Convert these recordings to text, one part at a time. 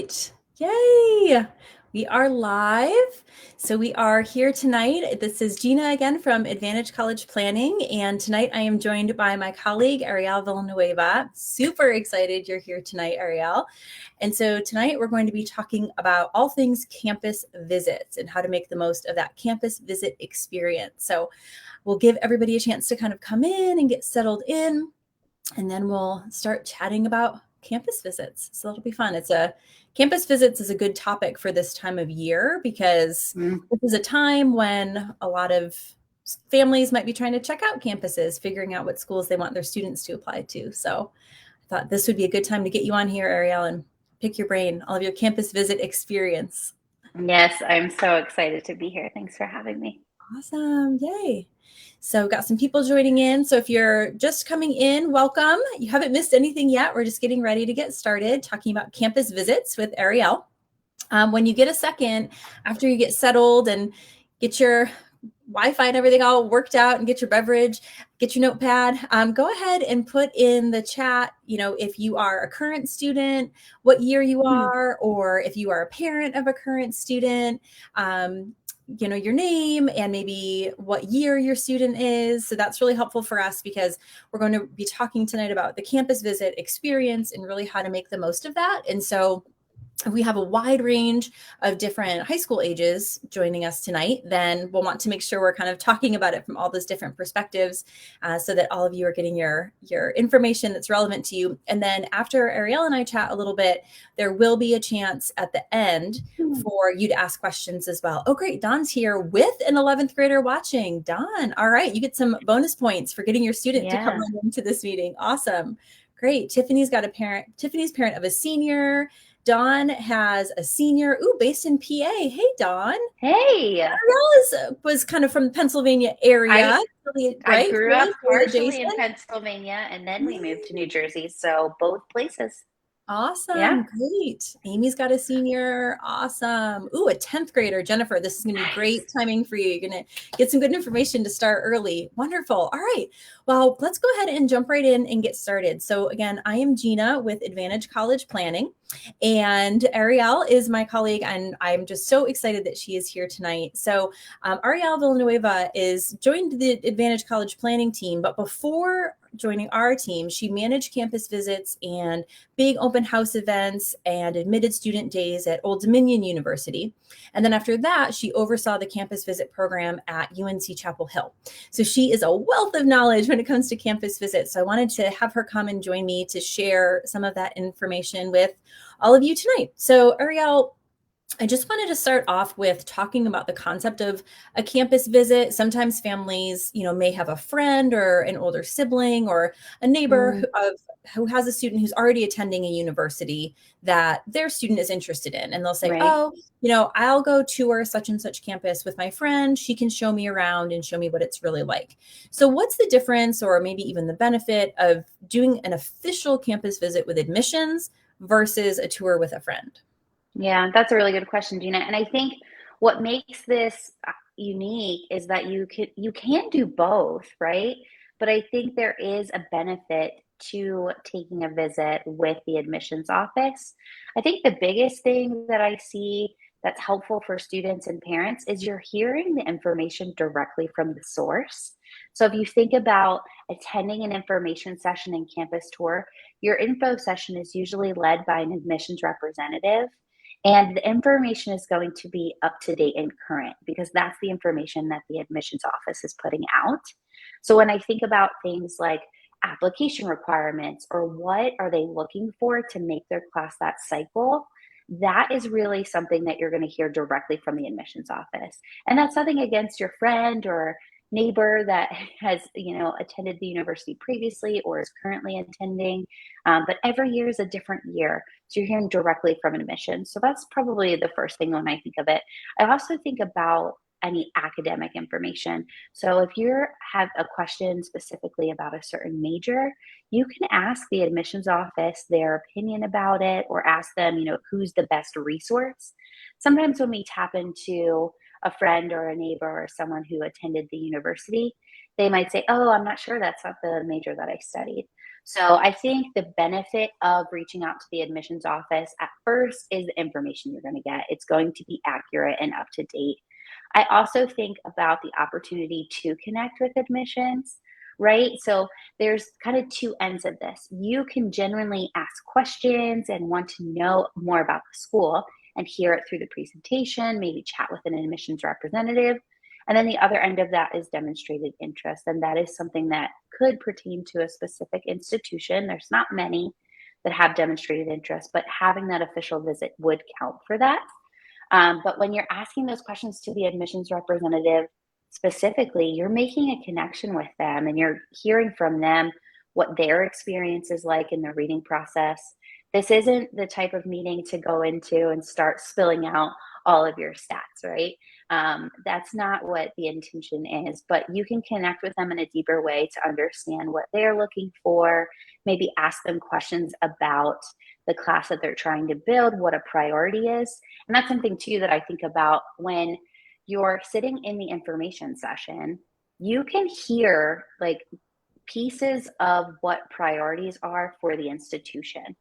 right. Yay. We are live. So we are here tonight. This is Gina again from Advantage College Planning. And tonight I am joined by my colleague, Ariel Villanueva. Super excited you're here tonight, Ariel. And so tonight we're going to be talking about all things campus visits and how to make the most of that campus visit experience. So we'll give everybody a chance to kind of come in and get settled in. And then we'll start chatting about campus visits. So that'll be fun. Campus visits is a good topic for this time of year because this is a time when a lot of families might be trying to check out campuses, figuring out what schools they want their students to apply to. So I thought this would be a good time to get you on here, Ariel, and pick your brain, all of your campus visit experience. Yes, I'm so excited to be here. Thanks for having me. Awesome. Yay. So we've got some people joining in. So if you're just coming in, welcome. You haven't missed anything yet. We're just getting ready to get started talking about campus visits with Ariel. When you get a second, after you get settled and get your Wi-Fi and everything all worked out and get your beverage, get your notepad, go ahead and put in the chat, if you are a current student, what year you are, or if you are a parent of a current student, your name and maybe what year your student is. So that's really helpful for us because we're going to be talking tonight about the campus visit experience and really how to make the most of that. And so if we have a wide range of different high school ages joining us tonight, then we'll want to make sure we're kind of talking about it from all those different perspectives so that all of you are getting your information that's relevant to you. And then after Ariel and I chat a little bit, there will be a chance at the end for you to ask questions as well. Oh, great. Don's here with an 11th grader watching. Don, all right. You get some bonus points for getting your student to come on into this meeting. Awesome. Great. Tiffany's parent of a senior. Dawn has a senior, based in PA. Hey, Dawn. Hey. Ariel was kind of from the Pennsylvania area. I grew up partially in Pennsylvania, and then we moved to New Jersey, so both places. Awesome. Yeah. Great. Amy's got a senior. Awesome. A 10th grader. Jennifer, this is going to be great timing for you. You're going to get some good information to start early. Wonderful. All right. Well, let's go ahead and jump right in and get started. So again, I am Gina with Advantage College Planning, and Ariel is my colleague, and I'm just so excited that she is here tonight. So Ariel Villanueva joined the Advantage College Planning team, but before joining our team, she managed campus visits and big open house events and admitted student days at Old Dominion University. And then after that, she oversaw the campus visit program at UNC Chapel Hill. So she is a wealth of knowledge when it comes to campus visits. So I wanted to have her come and join me to share some of that information with all of you tonight. So Ariel, I just wanted to start off with talking about the concept of a campus visit. Sometimes families, may have a friend or an older sibling or a neighbor who has a student who's already attending a university that their student is interested in. And they'll say, I'll go tour such and such campus with my friend. She can show me around and show me what it's really like. So what's the difference, or maybe even the benefit, of doing an official campus visit with admissions versus a tour with a friend? Yeah, that's a really good question, Gina. And I think what makes this unique is that you can do both, right? But I think there is a benefit to taking a visit with the admissions office. I think the biggest thing that I see that's helpful for students and parents is you're hearing the information directly from the source. So if you think about attending an information session and campus tour, your info session is usually led by an admissions representative. And the information is going to be up to date and current because that's the information that the admissions office is putting out. So when I think about things like application requirements or what are they looking for to make their class that cycle, that is really something that you're going to hear directly from the admissions office. And that's nothing against your friend or neighbor that has attended the university previously or is currently attending, but every year is a different year, so you're hearing directly from admissions. So that's probably the first thing when I think of it. I also think about any academic information. So if you have a question specifically about a certain major, you can ask the admissions office their opinion about it, or ask them, who's the best resource. Sometimes when we tap into a friend or a neighbor or someone who attended the university, they might say, oh, I'm not sure, that's not the major that I studied. So I think the benefit of reaching out to the admissions office at first is the information you're going to get. It's going to be accurate and up to date. I also think about the opportunity to connect with admissions, right? So there's kind of two ends of this. You can genuinely ask questions and want to know more about the school and hear it through the presentation, maybe chat with an admissions representative. And then the other end of that is demonstrated interest. And that is something that could pertain to a specific institution. There's not many that have demonstrated interest, but having that official visit would count for that. But when you're asking those questions to the admissions representative specifically, you're making a connection with them and you're hearing from them what their experience is like in the reading process. This isn't the type of meeting to go into and start spilling out all of your stats, right? That's not what the intention is, but you can connect with them in a deeper way to understand what they're looking for, maybe ask them questions about the class that they're trying to build, what a priority is. And that's something too that I think about when you're sitting in the information session. You can hear like pieces of what priorities are for the institution,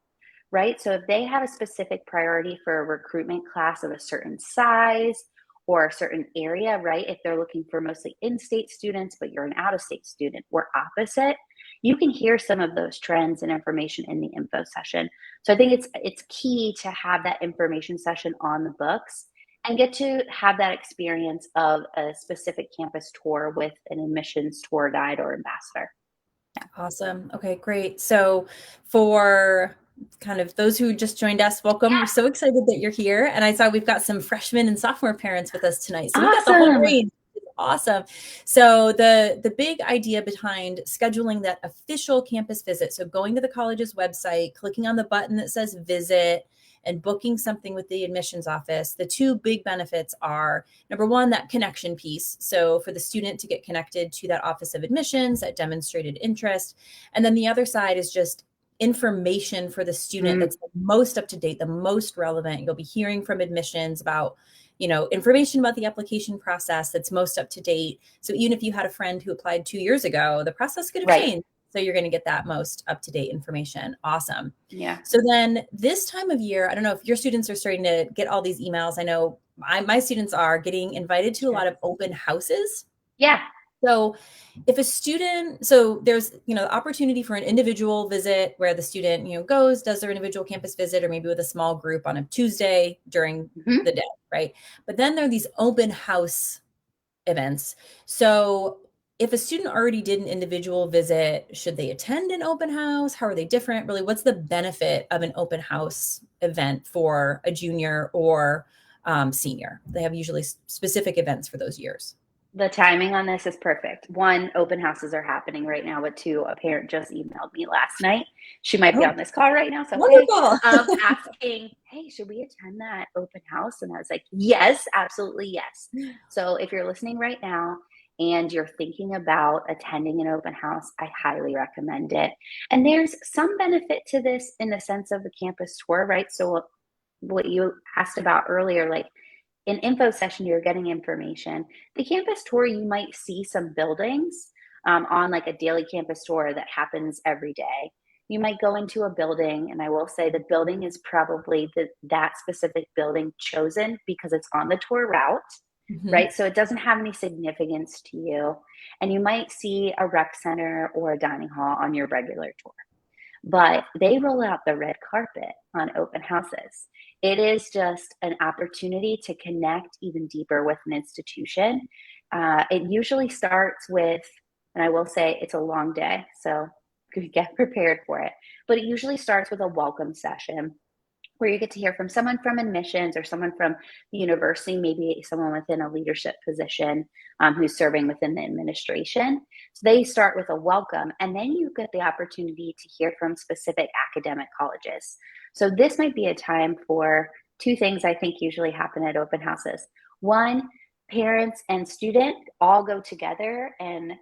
right? So if they have a specific priority for a recruitment class of a certain size or a certain area, right? If they're looking for mostly in-state students, but you're an out-of-state student, or opposite, you can hear some of those trends and information in the info session. So I think it's key to have that information session on the books and get to have that experience of a specific campus tour with an admissions tour guide or ambassador. Awesome. Okay, great. So for kind of those who just joined us, welcome. We're so excited that you're here. And I saw we've got some freshmen and sophomore parents with us tonight. So we've got the whole range. It's awesome. So the big idea behind scheduling that official campus visit, so going to the college's website, clicking on the button that says visit, and booking something with the admissions office, the two big benefits are, number one, that connection piece. So for the student to get connected to that office of admissions, that demonstrated interest. And then the other side is just information for the student that's the most up to date, the most relevant. You'll be hearing from admissions about, information about the application process that's most up to date. So even if you had a friend who applied 2 years ago, the process could have changed. So you're going to get that most up-to-date information. Awesome. Yeah. So then this time of year, I don't know if your students are starting to get all these emails. I know my students are getting invited to a lot of open houses. Yeah. So if a student, so there's, the opportunity for an individual visit where the student, goes, does their individual campus visit, or maybe with a small group on a Tuesday during the day, right? But then there are these open house events. So if a student already did an individual visit, should they attend an open house? How are they different? Really, what's the benefit of an open house event for a junior or senior? They have usually specific events for those years. The timing on this is perfect. One, open houses are happening right now, but two, a parent just emailed me last night. She might be on this call right now. So wonderful. Asking, hey, should we attend that open house? And I was like, yes, absolutely yes. So if you're listening right now and you're thinking about attending an open house, I highly recommend it. And there's some benefit to this in the sense of the campus tour, right? So what you asked about earlier, like in info session, you're getting information. The campus tour, you might see some buildings on like a daily campus tour that happens every day. You might go into a building, and I will say the building is probably that specific building chosen because it's on the tour route. Right? So it doesn't have any significance to you. And you might see a rec center or a dining hall on your regular tour. But they roll out the red carpet on open houses. It is just an opportunity to connect even deeper with an institution. It usually starts with, and I will say it's a long day, so get prepared for it. But it usually starts with a welcome session where you get to hear from someone from admissions or someone from the university, maybe someone within a leadership position who's serving within the administration. So they start with a welcome, and then you get the opportunity to hear from specific academic colleges. So this might be a time for two things I think usually happen at open houses. One, parents and student all go together and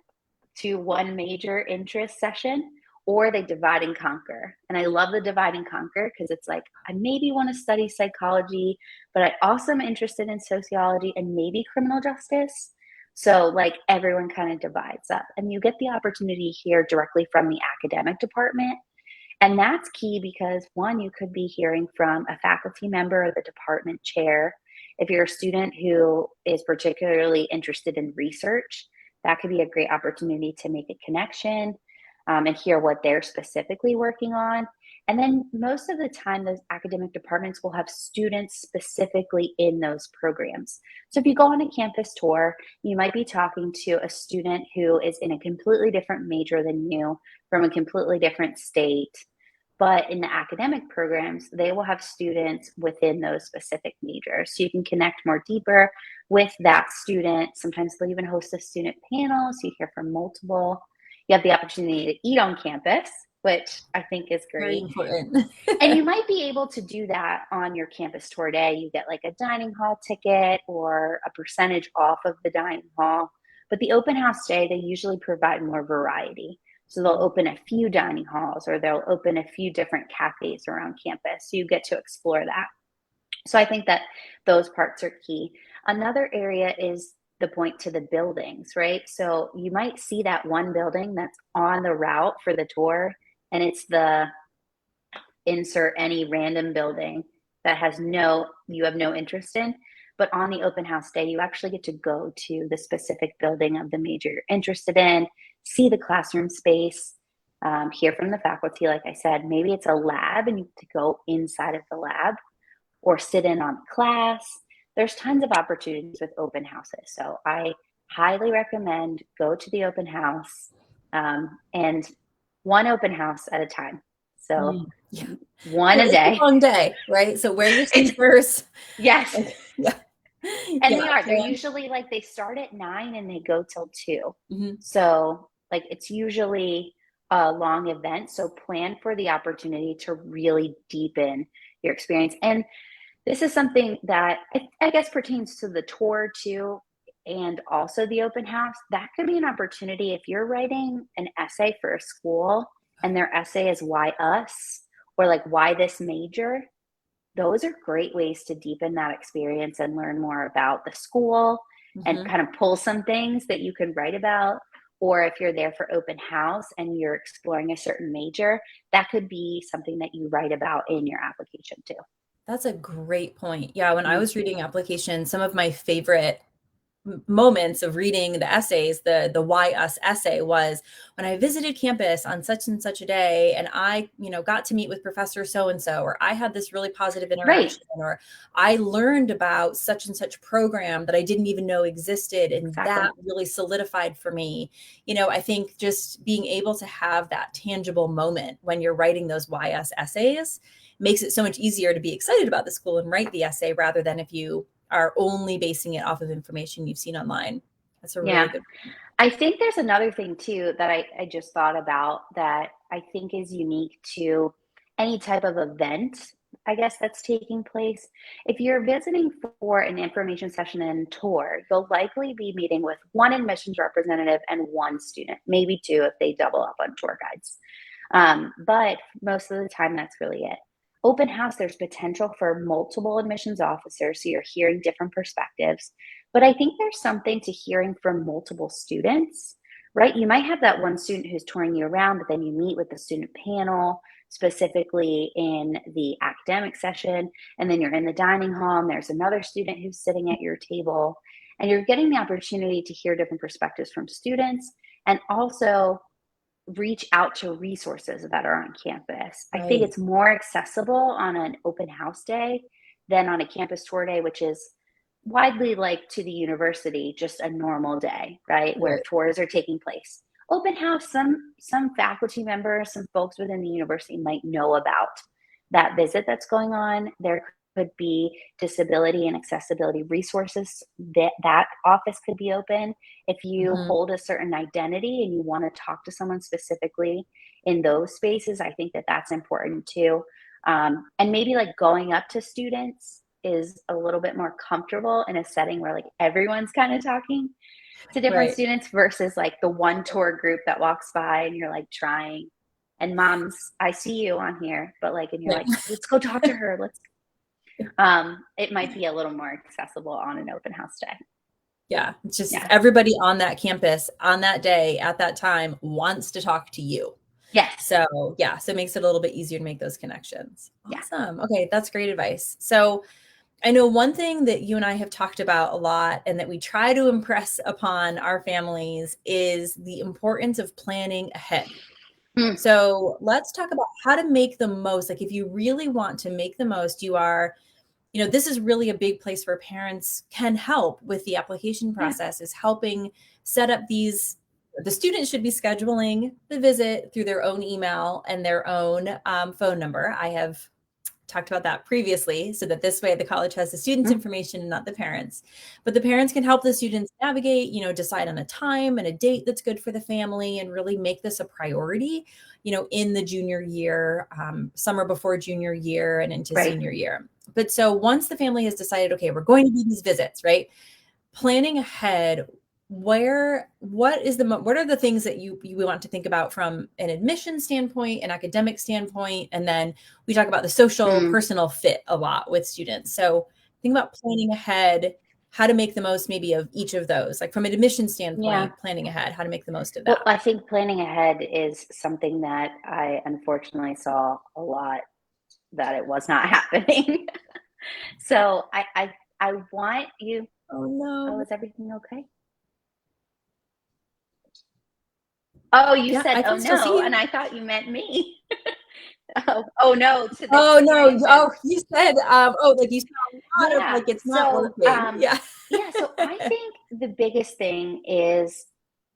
to one major interest session, or they divide and conquer. And I love the divide and conquer because it's like, I maybe want to study psychology, but I also am interested in sociology and maybe criminal justice. So like everyone kind of divides up and you get the opportunity to hear directly from the academic department. And that's key because one, you could be hearing from a faculty member or the department chair. If you're a student who is particularly interested in research, that could be a great opportunity to make a connection and hear what they're specifically working on. And then most of the time, those academic departments will have students specifically in those programs. So if you go on a campus tour, you might be talking to a student who is in a completely different major than you, from a completely different state. But in the academic programs, they will have students within those specific majors. So you can connect more deeper with that student. Sometimes they'll even host a student panel, so you hear from multiple. You have the opportunity to eat on campus, which I think is Very great. important. And you might be able to do that on your campus tour day. You get like a dining hall ticket or a percentage off of the dining hall. But the open house day, they usually provide more variety. So they'll open a few dining halls or they'll open a few different cafes around campus. So you get to explore that. So I think that those parts are key. Another area is the point to the buildings, right? So you might see that one building that's on the route for the tour, and it's the insert any random building that you have no interest in. But on the open house day, you actually get to go to the specific building of the major you're interested in, see the classroom space, hear from the faculty. Like I said, maybe it's a lab and you get to go inside of the lab or sit in on class. There's tons of opportunities with open houses. So I highly recommend go to the open house and one open house at a time. So Yeah. one Well, a it's day. a long day, right? So wear your sneakers. Yes. Yeah. And Yeah. they're usually like they start at 9 and they go till 2. Mm-hmm. So like it's usually a long event. So plan for the opportunity to really deepen your experience. And this is something that I guess pertains to the tour too, and also the open house. That could be an opportunity if you're writing an essay for a school and their essay is why us or like why this major. Those are great ways to deepen that experience and learn more about the school and Mm-hmm. kind of pull some things that you can write about. Or if you're there for open house and you're exploring a certain major, that could be something that you write about in your application too. That's a great point. Yeah, when I Mm. was reading applications, some of my favorite moments of reading the essays, the why us essay was when I visited campus on such and such a day and I, got to meet with professor so and so, or I had this really positive Right. interaction, or I learned about such and such program that I didn't even know existed and that Exactly. really solidified for me. I think just being able to have that tangible moment when you're writing those why us essays makes it so much easier to be excited about the school and write the essay rather than if you are only basing it off of information you've seen online. That's a really Yeah. good. I think there's another thing too that I just thought about that I think is unique to any type of event, I guess, that's taking place. If you're visiting for an information session and tour, you'll likely be meeting with one admissions representative and one student, maybe two if they double up on tour guides. But most of the time, that's really it. Open house, there's potential for multiple admissions officers, so you're hearing different perspectives. But I think there's something to hearing from multiple students, right? You might have that one student who's touring you around, but then you meet with the student panel specifically in the academic session, and then you're in the dining hall, and there's another student who's sitting at your table, and you're getting the opportunity to hear different perspectives from students and also reach out to resources that are on campus. I think Right. it's more accessible on an open house day than on a campus tour day, which is widely like to the university, just a normal day, right? Where Right. tours are taking place. Open house, some faculty members, some folks within the university might know about that visit that's going on. There could be disability and accessibility resources that office could be open. If you Mhm. hold a certain identity and you want to talk to someone specifically in those spaces, I think that that's important too. And maybe like going up to students is a little bit more comfortable in a setting where like everyone's kind of talking to different Right. students versus like the one tour group that walks by and you're like trying and moms, I see you on here, but like, and you're Yeah. like, let's go talk to her. It might be a little more accessible on an open house day. Yeah, it's just Yeah. everybody on that campus on that day at that time wants to talk to you. Yes. So, yeah, so it makes it a little bit easier to make those connections. Yeah. Awesome. Okay, that's great advice. So, I know one thing that you and I have talked about a lot and that we try to impress upon our families is the importance of planning ahead. Mm. So, let's talk about how to make the most. Like, if you really want to make the most, this is really a big place where parents can help with the application Yeah. process, is helping set up the students should be scheduling the visit through their own email and their own phone number. I have talked about that previously, so that this way the college has the students' Mm. information and not the parents. But the parents can help the students navigate, decide on a time and a date that's good for the family, and really make this a priority, in the junior year, summer before junior year, and into Right. senior year. But so once the family has decided, okay, we're going to do these visits, right? Planning ahead, what are the things that you want to think about from an admission standpoint, an academic standpoint, and then we talk about the social Mm. personal fit a lot with students. So think about planning ahead, how to make the most maybe of each of those, like from an admission Yeah. standpoint, planning ahead, how to make the most of Well, that. I think planning ahead is something that I unfortunately saw a lot that it was not happening. So I want you. Oh Oh, no. is everything okay? Oh, you Yeah, said, I "Oh, can still see no," and you. I thought you meant me. Oh, no, to the Oh no. experience of Oh, you said like you said a lot of yeah. like it's not So, working. Yeah. yeah, so I think the biggest thing is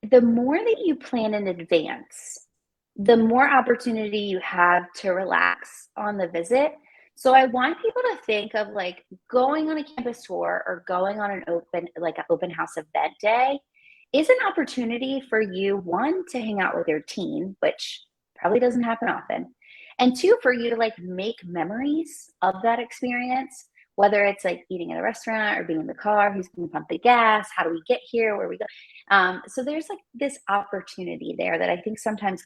the more that you plan in advance, the more opportunity you have to relax on the visit. So I want people to think of like going on a campus tour or going on an open house event day is an opportunity for you, one, to hang out with your teen, which probably doesn't happen often. And two, for you to like make memories of that experience, whether it's like eating at a restaurant or being in the car, who's going to pump the gas, how do we get here, where we go. So there's like this opportunity there that I think sometimes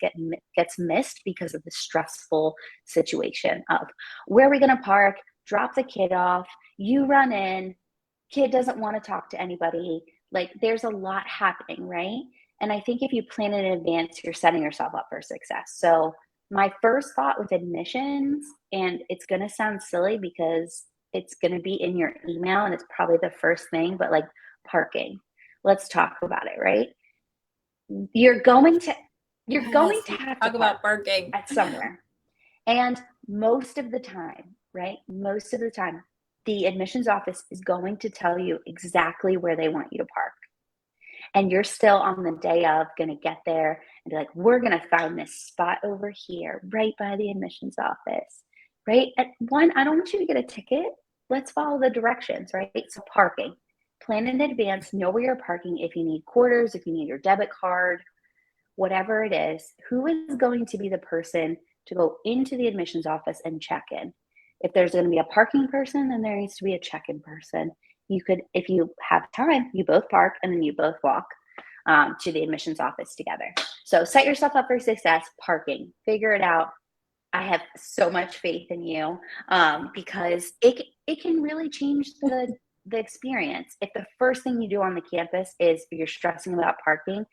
gets missed because of the stressful situation of where are we going to park, drop the kid off, you run in, kid doesn't want to talk to anybody. Like there's a lot happening, right? And I think if you plan in advance, you're setting yourself up for success. So my first thought with admissions, and it's going to sound silly because it's going to be in your email and it's probably the first thing, but like parking. Let's talk about it, right? You're going to you're going Yes, to have to talk park about barking. at somewhere. And most of the time, right? Most of the time, the admissions office is going to tell you exactly where they want you to park. And you're still on the day of going to get there and be like, we're going to find this spot over here, right by the admissions office, right? At one, I don't want you to get a ticket. Let's follow the directions, right? So, parking, plan in advance, know where you're parking. If you need quarters, if you need your debit card, whatever it is, who is going to be the person to go into the admissions office and check in? If there's going to be a parking person, then there needs to be a check in person. You could, if you have time, you both park and then you both walk to the admissions office together. So set yourself up for success. Parking, figure it out. I have so much faith in you because it can really change the experience. If the first thing you do on the campus is you're stressing about parking,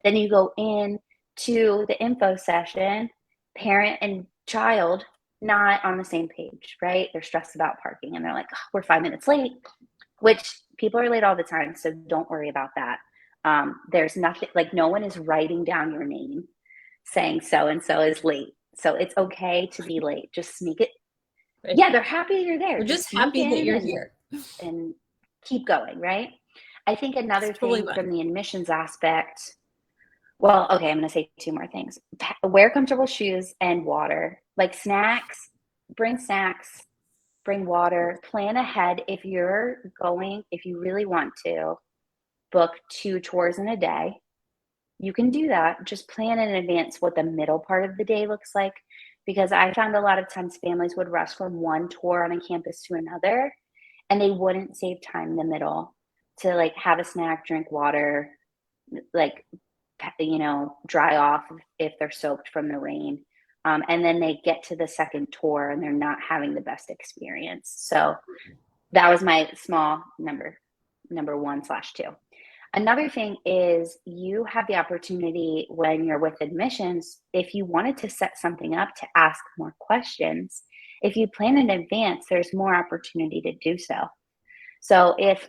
then you go in to the info session, parent and child not on the same page, right? They're stressed about parking and they're like, oh, we're 5 minutes late, which people are late all the time. So don't worry about that. There's nothing like no one is writing down your name saying so and so is late. So it's okay to be late. Just sneak it. Right. Yeah, they're happy you're there. We're Just just sneak happy that in you're here. and keep going, right? I think It's another totally thing from fine. the admissions aspect, well, okay, I'm going to say two more things. Wear comfortable shoes and water, like snacks, bring water, plan ahead if you really want to book 2 tours in a day. You can do that. Just plan in advance what the middle part of the day looks like. Because I found a lot of times families would rush from one tour on a campus to another and they wouldn't save time in the middle to like have a snack, drink water, like, dry off if they're soaked from the rain. And then they get to the second tour and they're not having the best experience. So that was my small number one/2. Another thing is you have the opportunity when you're with admissions, if you wanted to set something up to ask more questions, if you plan in advance, there's more opportunity to do so. So if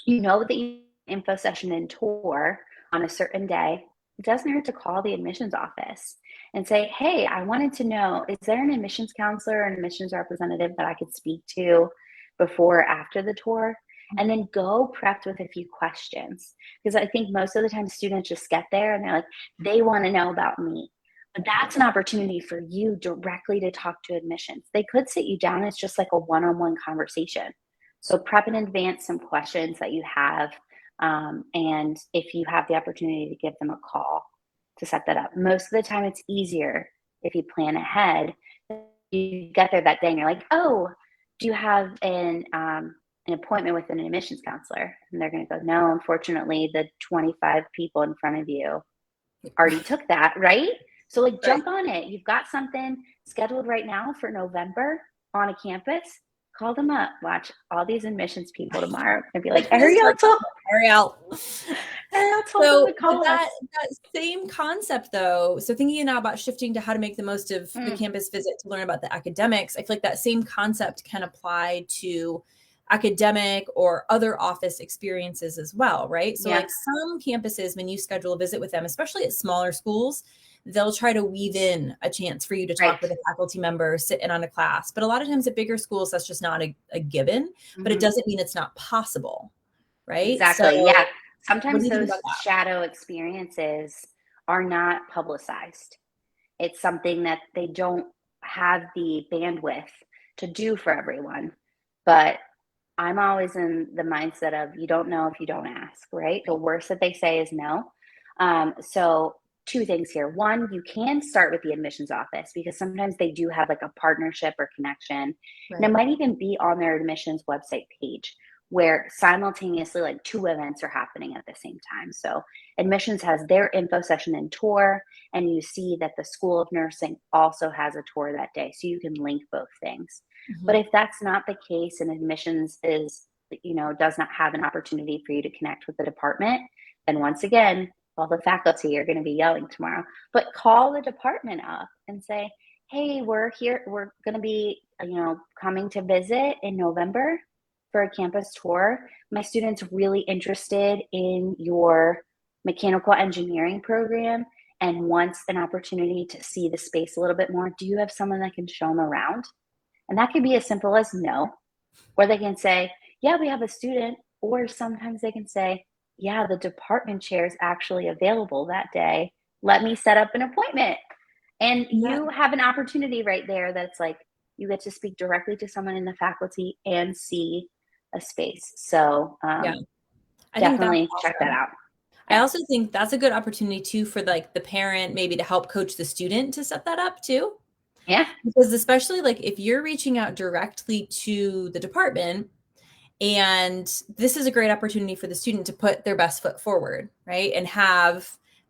you know that you info session and tour on a certain day, it doesn't hurt to call the admissions office and say, hey, I wanted to know, is there an admissions counselor or an admissions representative that I could speak to before or after the tour? And then go prepped with a few questions. Because I think most of the time students just get there and they're like, they want to know about me. But that's an opportunity for you directly to talk to admissions. They could sit you down. It's just like a one-on-one conversation. So prep in advance some questions that you have. And if you have the opportunity to give them a call to set that up, most of the time it's easier if you plan ahead. You get there that day and you're like, oh, do you have an appointment with an admissions counselor? And they're going to go, no, unfortunately, the 25 people in front of you already took that, right? So like jump on it. You've got something scheduled right now for November on a campus. Call them up. Watch all these admissions people tomorrow and be like, Ariel. So that same concept though, so thinking now about shifting to how to make the most of the campus visit to learn about the academics, I feel like that same concept can apply to academic or other office experiences as well, right? So like some campuses, when you schedule a visit with them, especially at smaller schools, they'll try to weave in a chance for you to talk with a faculty member, sit in on a class. But a lot of times at bigger schools, that's just not a given, but it doesn't mean it's not possible, right? Exactly. So, yeah. Sometimes those shadow experiences are not publicized. It's something that they don't have the bandwidth to do for everyone. But I'm always in the mindset of you don't know if you don't ask, right? The worst that they say is no. So two things here. One, you can start with the admissions office because sometimes they do have like a partnership or connection. And it might even be on their admissions website page where simultaneously like two events are happening at the same time. So admissions has their info session and tour, and you see that the School of Nursing also has a tour that day. So you can link both things. But if that's not the case and admissions is, does not have an opportunity for you to connect with the department, then once again, all the faculty are going to be yelling tomorrow. But call the department up and say, hey, we're here. We're going to be, coming to visit in November for a campus tour. My student's really interested in your mechanical engineering program and wants an opportunity to see the space a little bit more. Do you have someone that can show them around? And that could be as simple as no, or they can say, yeah, we have a student, or sometimes they can say, yeah, the department chair is actually available that day. Let me set up an appointment. And you have an opportunity right there that's like, you get to speak directly to someone in the faculty and see a space. So definitely check that out. I also think that's a good opportunity too for like the parent maybe to help coach the student to set that up too. Yeah. Because especially like if you're reaching out directly to the department, and this is a great opportunity for the student to put their best foot forward, right? And have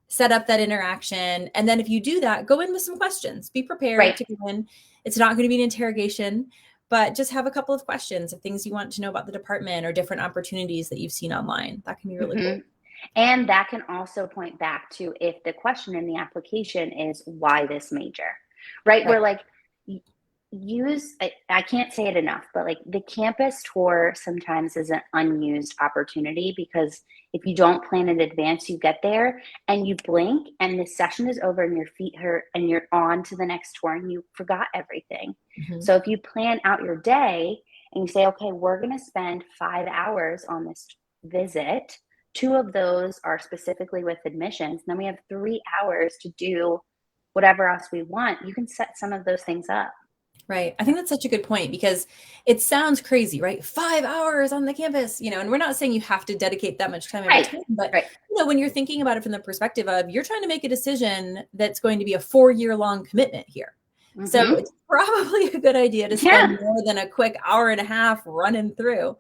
set up that interaction. And then if you do that, go in with some questions. Be prepared to go in. It's not going to be an interrogation, but just have a couple of questions of things you want to know about the department or different opportunities that you've seen online. That can be really cool. And that can also point back to if the question in the application is why this major, right? We're like, I can't say it enough, but like the campus tour sometimes is an unused opportunity because if you don't plan in advance, you get there and you blink and the session is over and your feet hurt and you're on to the next tour and you forgot everything. So if you plan out your day and you say, okay, we're going to spend 5 hours on this visit. 2 of those are specifically with admissions. And then we have 3 hours to do whatever else we want. You can set some of those things up. Right. I think that's such a good point because it sounds crazy, right? 5 hours on the campus, and we're not saying you have to dedicate that much time every time, but when you're thinking about it from the perspective of you're trying to make a decision that's going to be a 4-year-long commitment here. So it's probably a good idea to spend more than a quick hour and a half running through.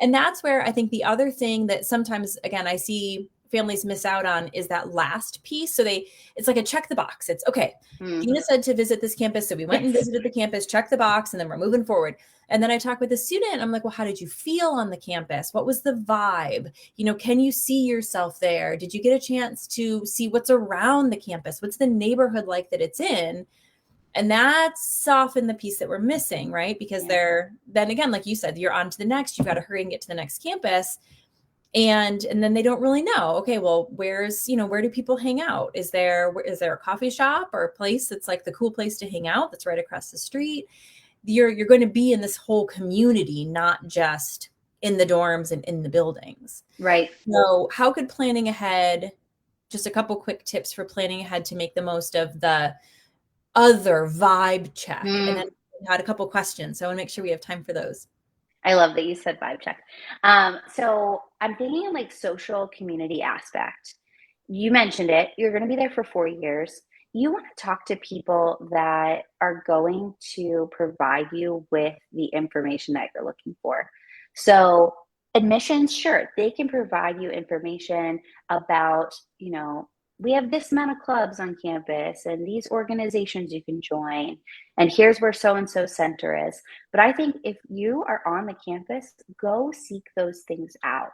And that's where I think the other thing that sometimes, again, I see families miss out on is that last piece. So it's like a check the box. It's okay. Gina said to visit this campus. So we went and visited the campus, check the box, and then we're moving forward. And then I talk with the student. I'm like, well, how did you feel on the campus? What was the vibe? Can you see yourself there? Did you get a chance to see what's around the campus? What's the neighborhood like that it's in? And that's often the piece that we're missing, right? Because then again, like you said, you're on to the next, you've got to hurry and get to the next campus. And then they don't really know, okay, well, where do people hang out? Is there a coffee shop or a place that's like the cool place to hang out that's right across the street? You're going to be in this whole community, not just in the dorms and in the buildings. Right. So how could planning ahead, just a couple quick tips for planning ahead to make the most of the other vibe check? And then we had a couple questions, so I want to make sure we have time for those. I love that you said vibe check. So I'm thinking like social community aspect. You mentioned it. You're going to be there for 4 years. You want to talk to people that are going to provide you with the information that you're looking for. So admissions, sure, they can provide you information about, we have this amount of clubs on campus and these organizations you can join. And here's where so-and-so center is. But I think if you are on the campus, go seek those things out.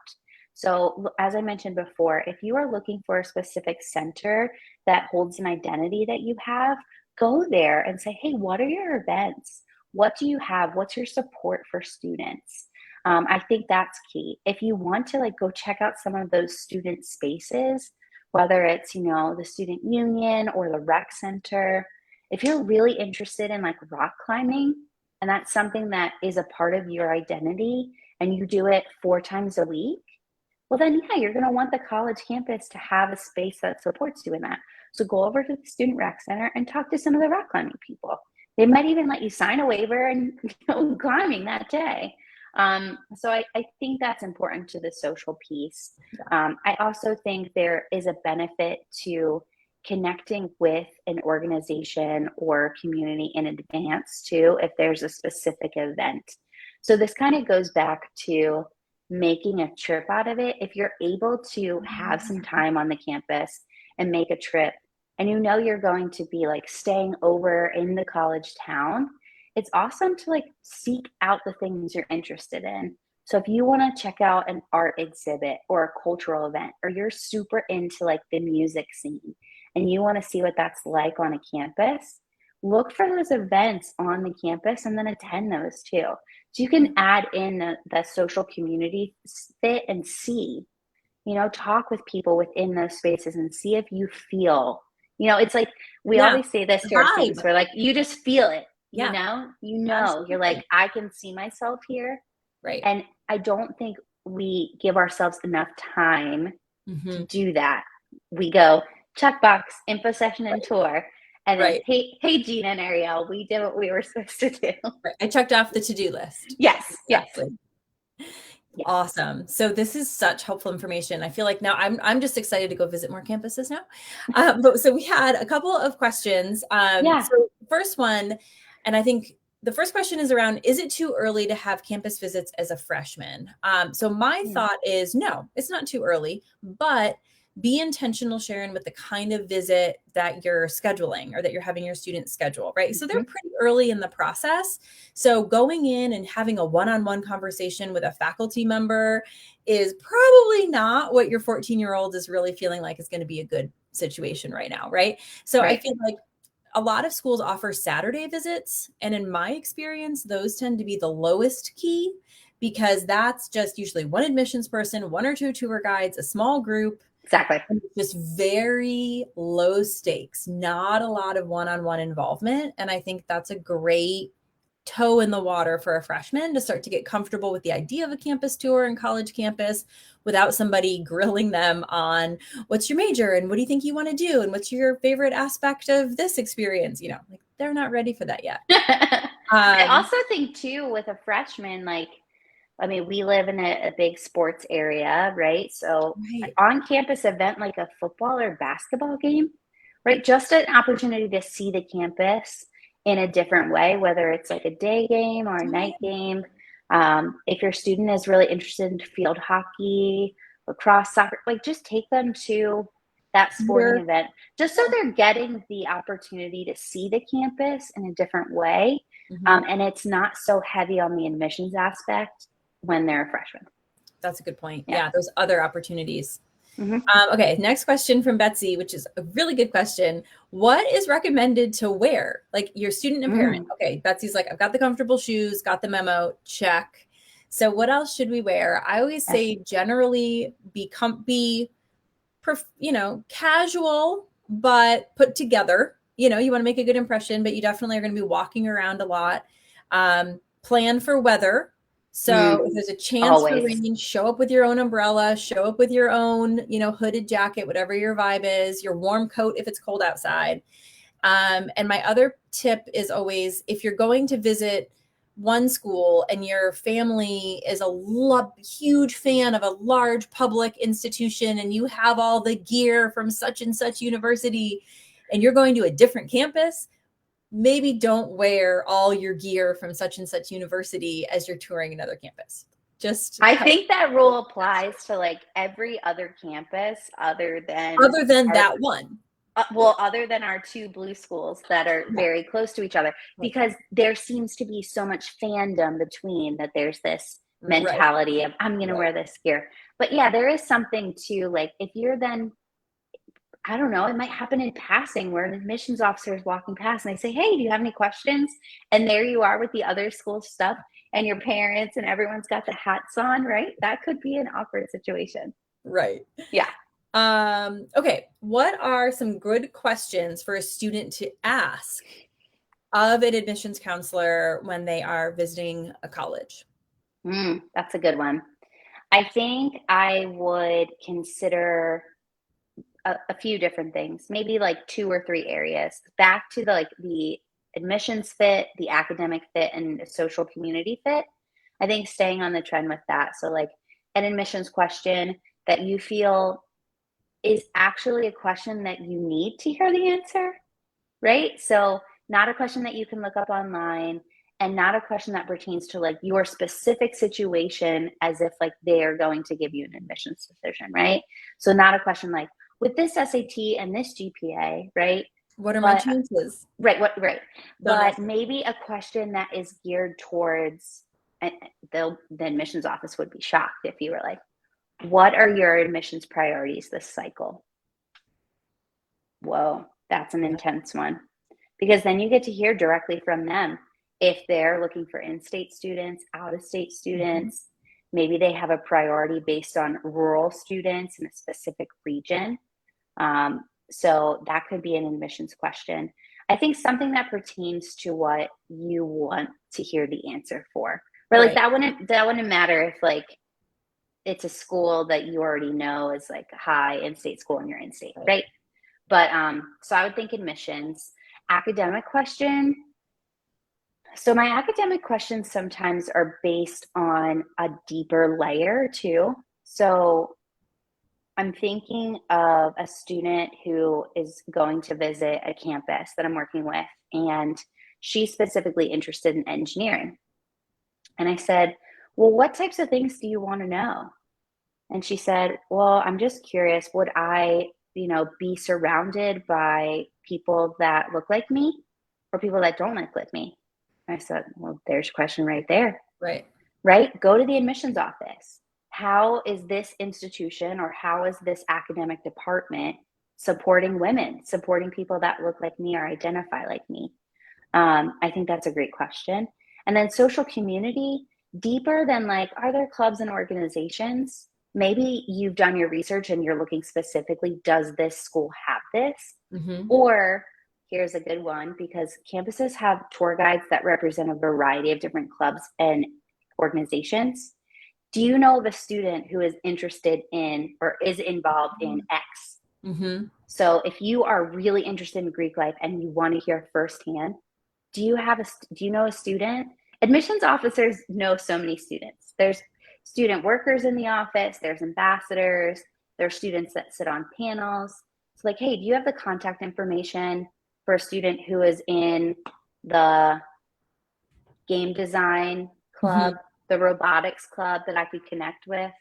So as I mentioned before, if you are looking for a specific center that holds an identity that you have, go there and say, hey, what are your events? What do you have? What's your support for students? I think that's key. If you want to go check out some of those student spaces, whether it's, the student union or the rec center, if you're really interested in rock climbing, and that's something that is a part of your identity, and you do it 4 times a week, well then, yeah, you're going to want the college campus to have a space that supports you in that. So go over to the student rec center and talk to some of the rock climbing people. They might even let you sign a waiver and go climbing that day. So I think that's important to the social piece. I also think there is a benefit to connecting with an organization or community in advance too, if there's a specific event. So this kind of goes back to making a trip out of it. If you're able to have some time on the campus and make a trip, and you're going to be staying over in the college town, it's awesome to seek out the things you're interested in. So if you want to check out an art exhibit or a cultural event, or you're super into the music scene and you want to see what that's like on a campus, look for those events on the campus and then attend those too. So you can add in the social community fit and see, talk with people within those spaces and see if you feel, it's we always say this to our students, we're you just feel it. Yeah. You're I can see myself here. Right. And I don't think we give ourselves enough time to do that. We go checkbox, info session and tour. And then, hey, Gina and Ariel, we did what we were supposed to do. Right. I checked off the to-do list. Yes. Exactly. Yes. Awesome. So this is such helpful information. I feel like now I'm just excited to go visit more campuses now. But so we had a couple of questions. So first one, and I think the first question is around, is it too early to have campus visits as a freshman? So my thought is, no, it's not too early, but be intentional, Sharon, with the kind of visit that you're scheduling or that you're having your students schedule, right? So they're pretty early in the process. So going in and having a one-on-one conversation with a faculty member is probably not what your 14-year-old is really feeling like is going to be a good situation right now, right? So I feel like a lot of schools offer Saturday visits. And in my experience, those tend to be the lowest key because that's just usually one admissions person, 1 or 2 tour guides, a small group. Exactly. Just very low stakes, not a lot of one-on-one involvement. And I think that's a great toe in the water for a freshman to start to get comfortable with the idea of a campus tour and college campus without somebody grilling them on what's your major and what do you think you want to do and what's your favorite aspect of this experience. They're not ready for that yet. I also think too, with a freshman, we live in a big sports area, right? So an on-campus event like a football or basketball game, right? Just an opportunity to see the campus in a different way, whether it's a day game or a night game. If your student is really interested in field hockey, lacrosse, soccer, just take them to that sporting event, just so they're getting the opportunity to see the campus in a different way. Mhm. And it's not so heavy on the admissions aspect when they're a freshman. That's a good point. Yeah. Yeah, those other opportunities. Mhm. Okay, next question from Betsy, which is a really good question. What is recommended to wear? Like your student and parent. Okay, Betsy's like, I've got the comfortable shoes, got the memo, check. So what else should we wear? I always say generally casual, but put together. You want to make a good impression, but you definitely are going to be walking around a lot. Plan for weather. So if there's a chance for Always. rain, show up with your own umbrella, show up with your own, hooded jacket, whatever your vibe is, your warm coat if it's cold outside. And my other tip is always, if you're going to visit one school and your family is a huge fan of a large public institution and you have all the gear from such and such university and you're going to a different campus, maybe don't wear all your gear from such and such university as you're touring another campus. I think that rule applies to like every other campus other than that one. Other than our two blue schools that are very close to each other, because there seems to be so much fandom between that. There's this mentality of I'm going to wear this gear. But yeah, there is something to like, if you're then, I don't know, it might happen in passing where an admissions officer is walking past and they say, hey, do you have any questions? And there you are with the other school stuff and your parents and everyone's got the hats on, right? That could be an awkward situation. Right. Yeah. Okay. What are some good questions for a student to ask of an admissions counselor when they are visiting a college? That's a good one. I think I would consider a few different things, maybe like 2 or 3 areas back to the admissions fit, the academic fit, and the social community fit. I think staying on the trend with that. So like an admissions question that you feel is actually a question that you need to hear the answer, right? So not a question that you can look up online and not a question that pertains to like your specific situation as if like they're going to give you an admissions decision, right? So not a question like, with this SAT and this GPA, right? What are my chances? Right. But maybe a question that is geared towards, and the admissions office would be shocked if you were like, what are your admissions priorities this cycle? Whoa, that's an intense one. Because then you get to hear directly from them if they're looking for in-state students, out-of-state students. Maybe they have a priority based on rural students in a specific region. So that could be an admissions question. I think something that pertains to what you want to hear the answer for. Right? Like that wouldn't matter if like it's a school that you already know is like high in-state school and you're in-state, right? But so I would think admissions. Academic question. So my academic questions sometimes are based on a deeper layer too. So I'm thinking of a student who is going to visit a campus that I'm working with, and she's specifically interested in engineering. And I said, well, what types of things do you want to know? And she said, well, I'm just curious, would I, be surrounded by people that look like me or people that don't look like me? And I said, well, there's your question right there. Right? Go to the admissions office. How is this institution or how is this academic department supporting women, supporting people that look like me or identify like me? I think that's a great question. And then social community, deeper than like, are there clubs and organizations? Maybe you've done your research and you're looking specifically, does this school have this? Or here's a good one, because campuses have tour guides that represent a variety of different clubs and organizations. Do you know of a student who is interested in or is involved in X? So if you are really interested in Greek life and you want to hear firsthand, do you know a student? Admissions officers know so many students. There's student workers in the office, there's ambassadors, there's students that sit on panels. It's like, hey, do you have the contact information for a student who is in the game design club, the robotics club that I could connect with?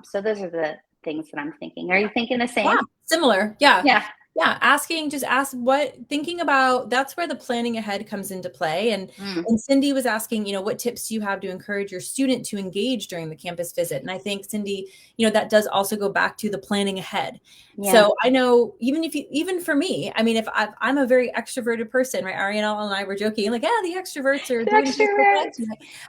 So those are the things that I'm thinking. Are you thinking the same? Yeah, similar. Yeah. Yeah, asking, just ask what, thinking about, that's where the planning ahead comes into play. Mm, And Cindy was asking, what tips do you have to encourage your student to engage during the campus visit? And I think Cindy, that does also go back to the planning ahead. yeah. So I know even for me, I mean, if I'm a very extroverted person, right? Ariana and I were joking like, yeah, the extroverts are The doing the Facebook Live extroverts.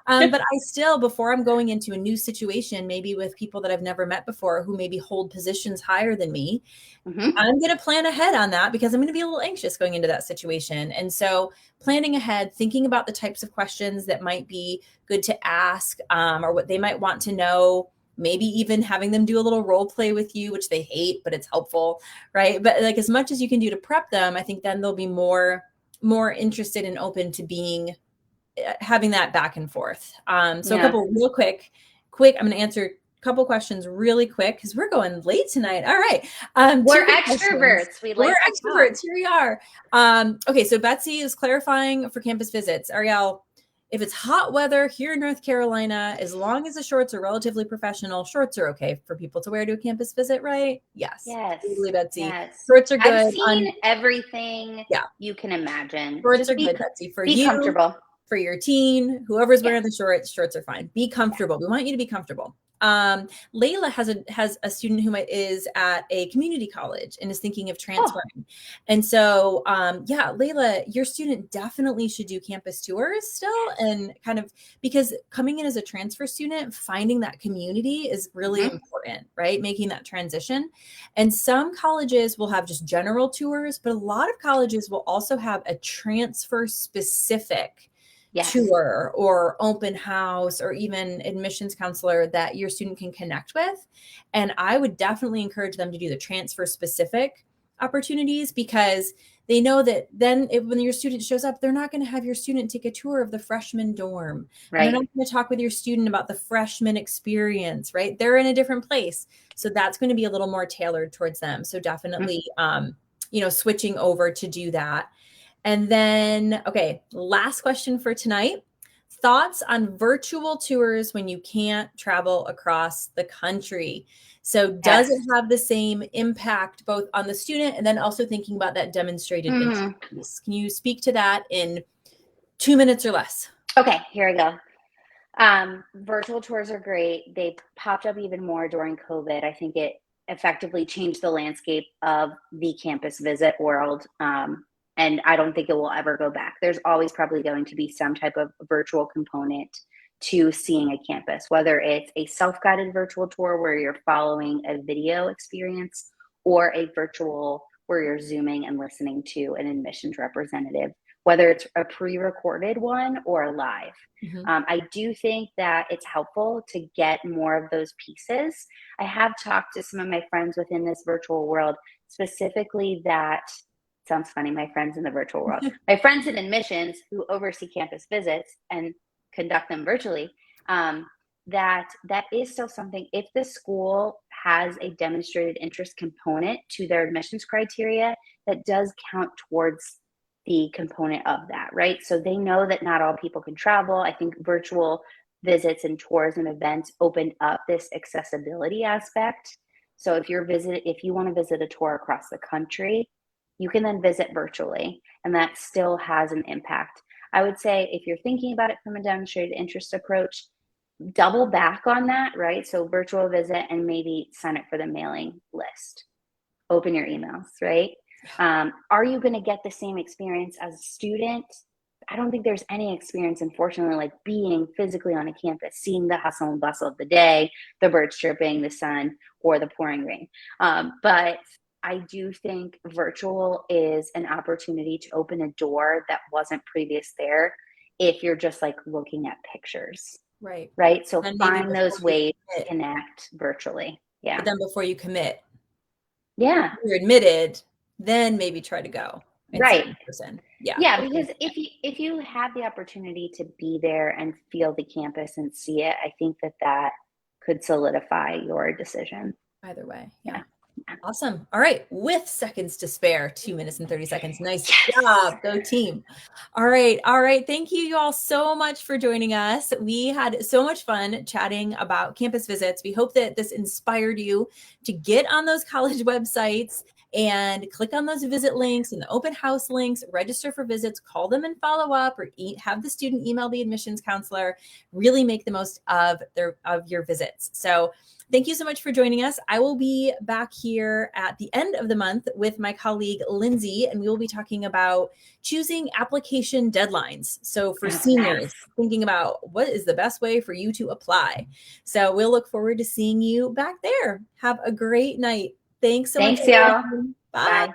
tonight. But I still, before I'm going into a new situation, maybe with people that I've never met before, who maybe hold positions higher than me, Hmm. I'm going to plan ahead on that because I'm going to be a little anxious going into that situation. And so planning ahead, thinking about the types of questions that might be good to ask, or what they might want to know, maybe even having them do a little role play with you, which they hate, but it's helpful, right? But like as much as you can do to prep them, I think then they'll be more interested and open to being having that back and forth. So a Yeah. couple real I'm going to answer a couple questions really quick because we're going late tonight. All right. Two We're quick questions. extroverts. We We're like to talk. extroverts. Here we are. Okay. So Betsy is clarifying for campus visits. Ariel, if it's hot weather here in North Carolina, as long as the shorts are relatively professional, shorts are okay for people to wear to a campus visit, right? Yes. Yes. Totally, Betsy. Yes. Shorts are I've good. seen everything Yeah. you can imagine. Shorts Just are good, Betsy. For be you, comfortable. for your teen, whoever's Yeah. wearing the shorts are fine. Be Yeah. comfortable. We want you to be comfortable. Layla has a student who is at a community college and is thinking of Oh. transferring. And so, yeah, Layla, your student definitely should do campus tours still, and kind of, because coming in as a transfer student, finding that community is really Hmm. important, right? Making that transition. And some colleges will have just general tours, but a lot of colleges will also have a transfer specific Yes. tour or open house or even admissions counselor that your student can connect with. And I would definitely encourage them to do the transfer specific opportunities, because they know that then when your student shows up, they're not going to have your student take a tour of the freshman dorm, and they're Right. not going to talk with your student about the freshman experience, right? They're in a different place. So that's going to be a little more tailored towards them. So Mhm. definitely, switching over to do that. And then, okay, last question for tonight. Thoughts on virtual tours when you can't travel across the country? So, does it Yes. have the same impact both on the student and then also thinking about that demonstrated interest Mhm. piece? Can you speak to that in 2 minutes or less? Okay, here we go. Virtual tours are great. They popped up even more during COVID. I think it effectively changed the landscape of the campus visit world. And I don't think it will ever go back. There's always probably going to be some type of virtual component to seeing a campus, whether it's a self guided virtual tour where you're following a video experience, or a virtual where you're Zooming and listening to an admissions representative, whether it's a pre recorded one or a live. Mhm. I do think that it's helpful to get more of those pieces. I have talked to some of my friends within this virtual world, specifically that sounds funny, my friends in the virtual world, my friends in admissions who oversee campus visits and conduct them virtually. That is still something, if the school has a demonstrated interest component to their admissions criteria, that does count towards the component of that, right? So they know that not all people can travel. I think virtual visits and tours and events open up this accessibility aspect. So if you want to visit a tour across the country, you can then visit virtually, and that still has an impact. I would say if you're thinking about it from a demonstrated interest approach, double back on that, right? So virtual visit, and maybe sign up for the mailing list, open your emails, right? Are you going to get the same experience as a student? I don't think there's any experience, unfortunately, like being physically on a campus, seeing the hustle and bustle of the day, the birds chirping, the sun, or the pouring rain. But I do think virtual is an opportunity to open a door that wasn't previous there, if you're just like looking at pictures, Right. right? So And maybe find before those you ways to commit, connect virtually. but Yeah. then before you commit, Yeah. you're admitted, then maybe try to go and see Right. in person. Yeah. Yeah, Okay. because if you have the opportunity to be there and feel the campus and see it, I think that could solidify your decision. Either way. Yeah. Yeah. Awesome. All right. With seconds to spare, 2 minutes and 30 seconds. Nice Yes. job. Go team. All right. All right. Thank you all so much for joining us. We had so much fun chatting about campus visits. We hope that this inspired you to get on those college websites and click on those visit links and the open house links, register for visits, call them and follow up, or have the student email the admissions counselor. Really make the most of your visits. So thank you so much for joining us. I will be back here at the end of the month with my colleague, Lindsay, and we will be talking about choosing application deadlines. So for seniors, thinking about what is the best way for you to apply. So we'll look forward to seeing you back there. Have a great night. Thanks so much. Thanks, y'all. Bye. Bye.